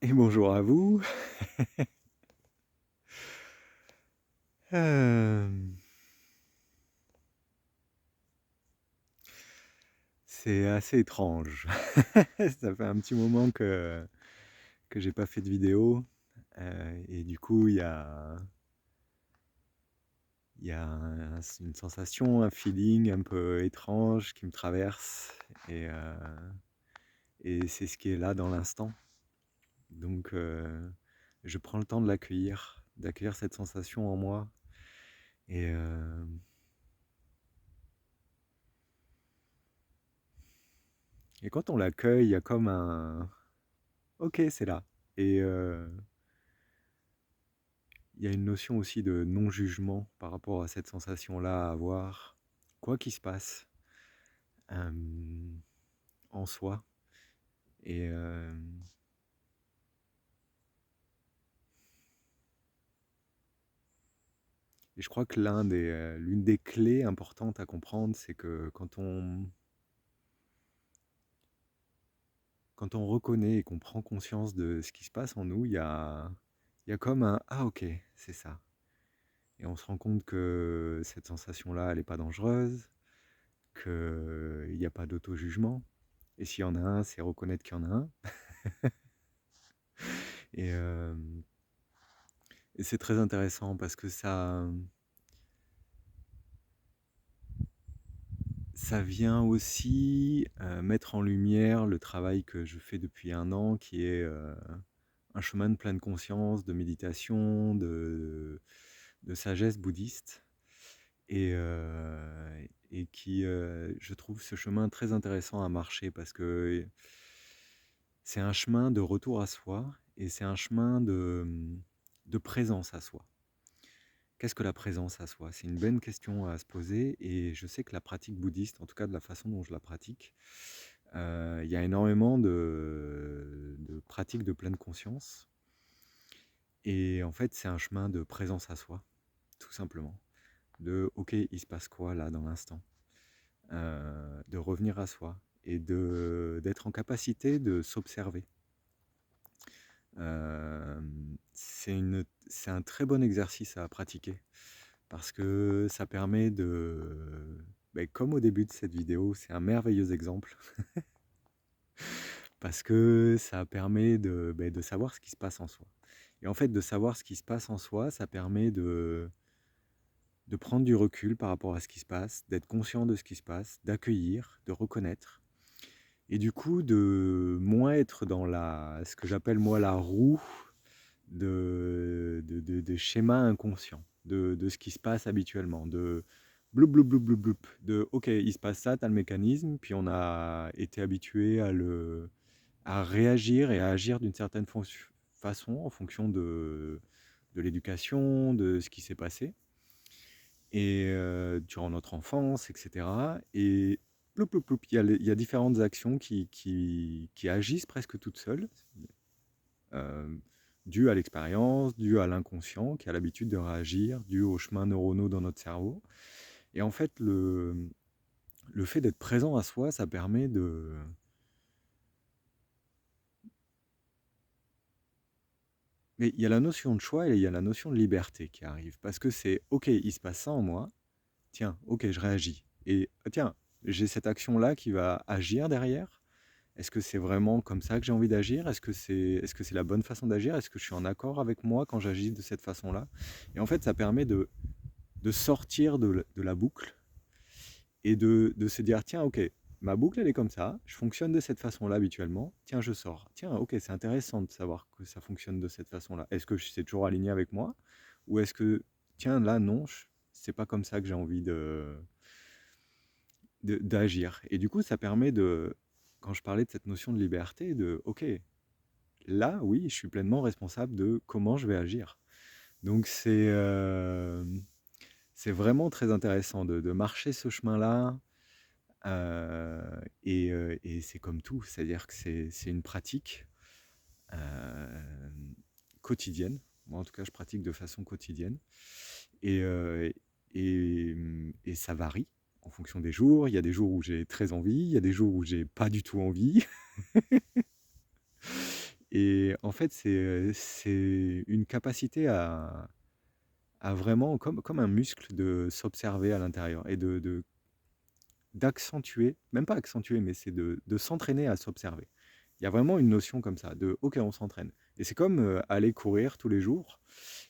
Et bonjour à vous. Euh, c'est assez étrange. Ça fait un petit moment que j'ai pas fait de vidéo. Et du coup, une sensation, un feeling un peu étrange qui me traverse. Et, euh, et c'est ce qui est là dans l'instant. Donc, je prends le temps de l'accueillir, d'accueillir cette sensation en moi. Et, euh, et quand on l'accueille, il y a comme un... Ok, c'est là. Et, il y a une notion aussi de non-jugement par rapport à cette sensation-là à avoir, quoi qu'il se passe euh, en soi. Et, euh, et je crois que l'une des clés importantes à comprendre, c'est que quand on reconnaît et qu'on prend conscience de ce qui se passe en nous, il y a comme un «Ah ok, c'est ça». Et on se rend compte que cette sensation-là, elle n'est pas dangereuse, qu'il n'y a pas d'auto-jugement. Et s'il y en a un, c'est reconnaître qu'il y en a un. Et, euh, Et c'est très intéressant parce que ça vient aussi mettre en lumière le travail que je fais depuis un an, qui est un chemin de pleine conscience, de méditation, de sagesse bouddhiste, et qui, je trouve ce chemin très intéressant à marcher parce que c'est un chemin de retour à soi et c'est un chemin de présence à soi. Qu'est-ce que la présence à soi? C'est une bonne question à se poser et je sais que la pratique bouddhiste, en tout cas de la façon dont je la pratique, il y a énormément de pratiques de pleine conscience et en fait c'est un chemin de présence à soi, tout simplement. De ok, il se passe quoi là dans l'instant? De revenir à soi et d'être en capacité de s'observer. Euh, c'est un très bon exercice à pratiquer parce que ça permet ben, comme au début de cette vidéo, c'est un merveilleux exemple, parce que ça permet ben, de savoir ce qui se passe en soi. Et en fait, de savoir ce qui se passe en soi, ça permet de prendre du recul par rapport à ce qui se passe, d'être conscient de ce qui se passe, d'accueillir, de reconnaître, et du coup de moins être dans ce que j'appelle moi la roue de schémas inconscients, de ce qui se passe habituellement, de bloup bloup bloup bloup bloup, de ok, il se passe ça, t'as le mécanisme, puis on a été habitué à réagir et à agir d'une certaine façon en fonction de l'éducation, de ce qui s'est passé, et durant notre enfance, etc. Et ploup, ploup, ploup, il y a différentes actions qui agissent presque toutes seules, euh, dû à l'expérience, dû à l'inconscient qui a l'habitude de réagir, dû aux chemins neuronaux dans notre cerveau. Et en fait, le fait d'être présent à soi, ça permet de... Mais il y a la notion de choix et il y a la notion de liberté qui arrive. Parce que c'est, ok, il se passe ça en moi, tiens, ok, je réagis. Et tiens, j'ai cette action-là qui va agir derrière. Est-ce que c'est vraiment comme ça que j'ai envie d'agir? Est-ce que c'est la bonne façon d'agir? Est-ce que je suis en accord avec moi quand j'agis de cette façon-là? Et en fait, ça permet de sortir de la boucle et de se dire, tiens, ok, ma boucle, elle est comme ça, je fonctionne de cette façon-là habituellement, tiens, je sors. Tiens, ok, c'est intéressant de savoir que ça fonctionne de cette façon-là. Est-ce que c'est toujours aligné avec moi? Ou est-ce que, tiens, là, non, c'est pas comme ça que j'ai envie d'agir. Et du coup, ça permet quand je parlais de cette notion de liberté, ok, là, oui, je suis pleinement responsable de comment je vais agir. Donc c'est vraiment très intéressant de marcher ce chemin-là. Et c'est comme tout, c'est-à-dire que c'est une pratique euh, quotidienne. Moi, en tout cas, je pratique de façon quotidienne. Et, euh, et ça varie en fonction des jours. Il y a des jours où j'ai très envie, il y a des jours où j'ai pas du tout envie. Et en fait, c'est une capacité à vraiment, comme un muscle, de s'observer à l'intérieur et d'accentuer, même pas accentuer, mais c'est de s'entraîner à s'observer. Il y a vraiment une notion comme ça, de OK, on s'entraîne. Et c'est comme aller courir tous les jours,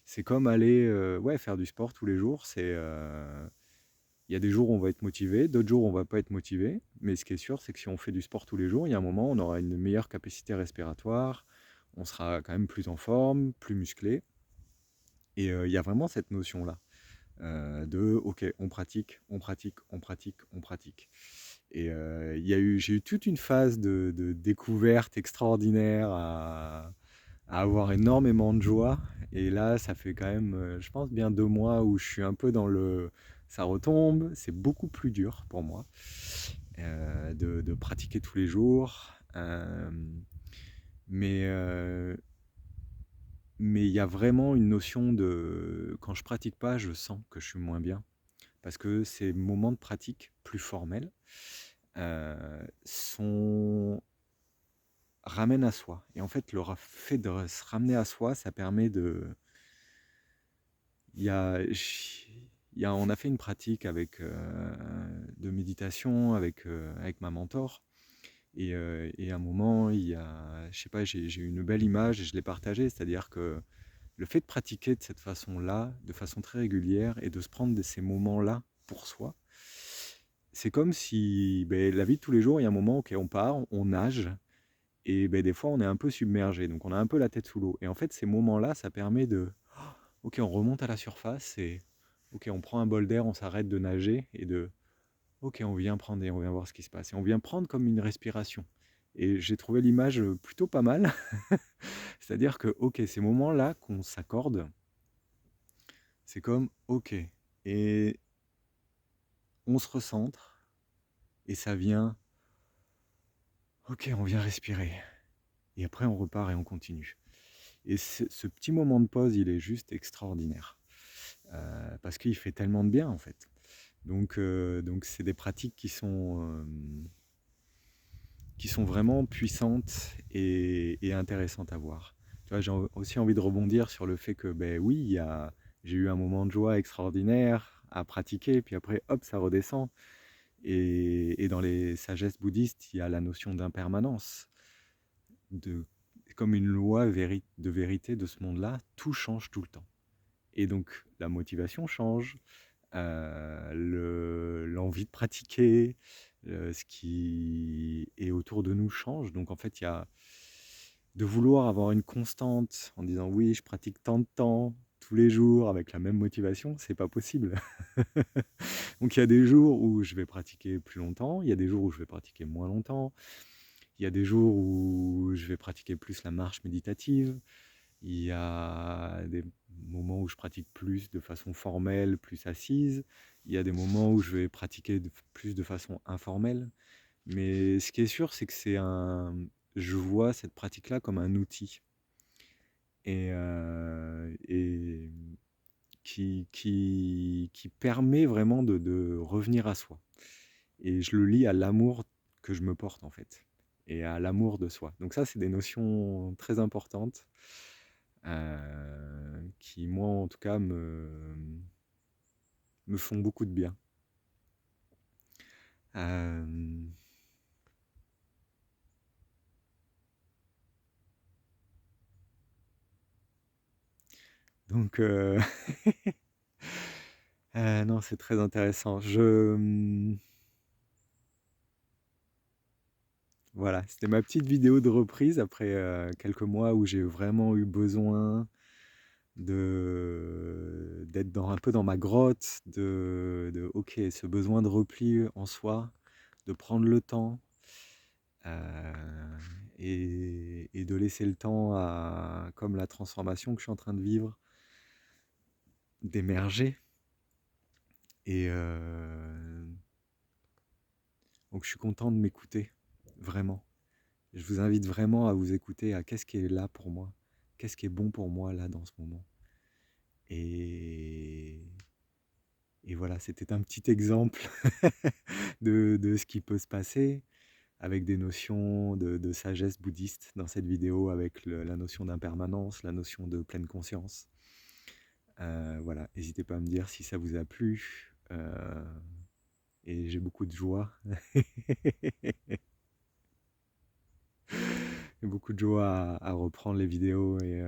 c'est comme aller ouais, faire du sport tous les jours. Il y a des jours où on va être motivé, d'autres jours où on va pas être motivé. Mais ce qui est sûr, c'est que si on fait du sport tous les jours, il y a un moment, on aura une meilleure capacité respiratoire, on sera quand même plus en forme, plus musclé. Et il y a vraiment cette notion-là de OK, on pratique, on pratique, on pratique, on pratique. Et j'ai eu toute une phase de découverte extraordinaire à avoir énormément de joie. Et là, ça fait quand même, je pense, bien 2 mois où je suis un peu dans le... Ça retombe, c'est beaucoup plus dur pour moi de pratiquer tous les jours. Mais mais il y a vraiment une notion de... Quand je pratique pas, je sens que je suis moins bien. Parce que ces moments de pratique plus formels sont ramènent à soi. Et en fait, le fait de se ramener à soi, ça permet de... Il y a, on a fait une pratique de méditation avec ma mentor. Et à un moment, je sais pas, j'ai eu une belle image et je l'ai partagée. C'est-à-dire que le fait de pratiquer de cette façon-là, de façon très régulière, et de se prendre ces moments-là pour soi, c'est comme si ben, la vie de tous les jours, il y a un moment, ok, on part, on nage, et ben, des fois, on est un peu submergé, donc on a un peu la tête sous l'eau. Et en fait, ces moments-là, ça permet de, ok, on remonte à la surface, et ok, on prend un bol d'air, on s'arrête de nager, et ok, on vient prendre et on vient voir ce qui se passe. Et on vient prendre comme une respiration. Et j'ai trouvé l'image plutôt pas mal. C'est-à-dire que, ok, ces moments-là qu'on s'accorde, c'est comme, ok, et on se recentre, et ça vient, ok, on vient respirer. Et après, on repart et on continue. Et ce petit moment de pause, il est juste extraordinaire. Parce qu'il fait tellement de bien, en fait. Donc c'est des pratiques qui sont vraiment puissantes et intéressantes à voir. Tu vois, j'ai aussi envie de rebondir sur le fait que, ben oui, j'ai eu un moment de joie extraordinaire à pratiquer, puis après, hop, ça redescend. Et dans les sagesses bouddhistes, il y a la notion d'impermanence, de, comme une loi de vérité de ce monde-là, tout change tout le temps. Et donc, la motivation change, l'envie de pratiquer, ce qui est autour de nous change. Donc, en fait, il y a de vouloir avoir une constante en disant oui, je pratique tant de temps tous les jours avec la même motivation, c'est pas possible. Donc, il y a des jours où je vais pratiquer plus longtemps, il y a des jours où je vais pratiquer moins longtemps, il y a des jours où je vais pratiquer plus la marche méditative, il y a des moments où je pratique plus de façon formelle, plus assise. Il y a des moments où je vais pratiquer plus de façon informelle. Mais ce qui est sûr, c'est que je vois cette pratique-là comme un outil et qui permet vraiment de revenir à soi. Et je le lie à l'amour que je me porte en fait et à l'amour de soi. Donc ça, c'est des notions très importantes qui, moi, en tout cas, me font beaucoup de bien. Euh, donc, non, c'est très intéressant. Voilà, c'était ma petite vidéo de reprise après quelques mois où j'ai vraiment eu besoin d'être un peu dans ma grotte, ok, ce besoin de repli en soi, de prendre le temps et de laisser le temps comme la transformation que je suis en train de vivre, d'émerger. Et donc je suis content de m'écouter, vraiment. Je vous invite vraiment à vous écouter à qu'est-ce qui est là pour moi, qu'est-ce qui est bon pour moi là dans ce moment. Et, et voilà, c'était un petit exemple de ce qui peut se passer. avec des notions de sagesse bouddhiste dans cette vidéo, avec la notion d'impermanence, la notion de pleine conscience. Voilà, n'hésitez pas à me dire si ça vous a plu. Et j'ai beaucoup de joie. J'ai beaucoup de joie à reprendre les vidéos et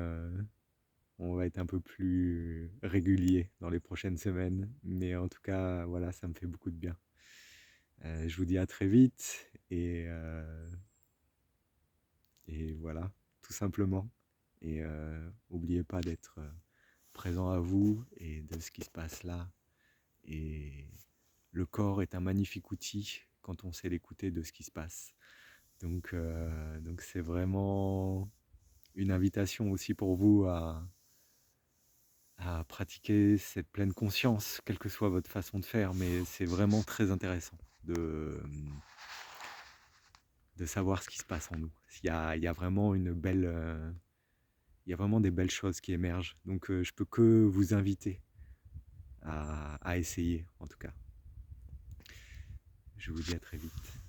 on va être un peu plus régulier dans les prochaines semaines. Mais en tout cas, voilà, ça me fait beaucoup de bien. Je vous dis à très vite et voilà, tout simplement. Et n'oubliez pas d'être présent à vous et de ce qui se passe là. Et le corps est un magnifique outil quand on sait l'écouter de ce qui se passe. Donc c'est vraiment une invitation aussi pour vous à pratiquer cette pleine conscience, quelle que soit votre façon de faire, mais c'est vraiment très intéressant de savoir ce qui se passe en nous. Il y a vraiment il y a vraiment des belles choses qui émergent. Donc je peux que vous inviter à essayer, en tout cas. Je vous dis à très vite.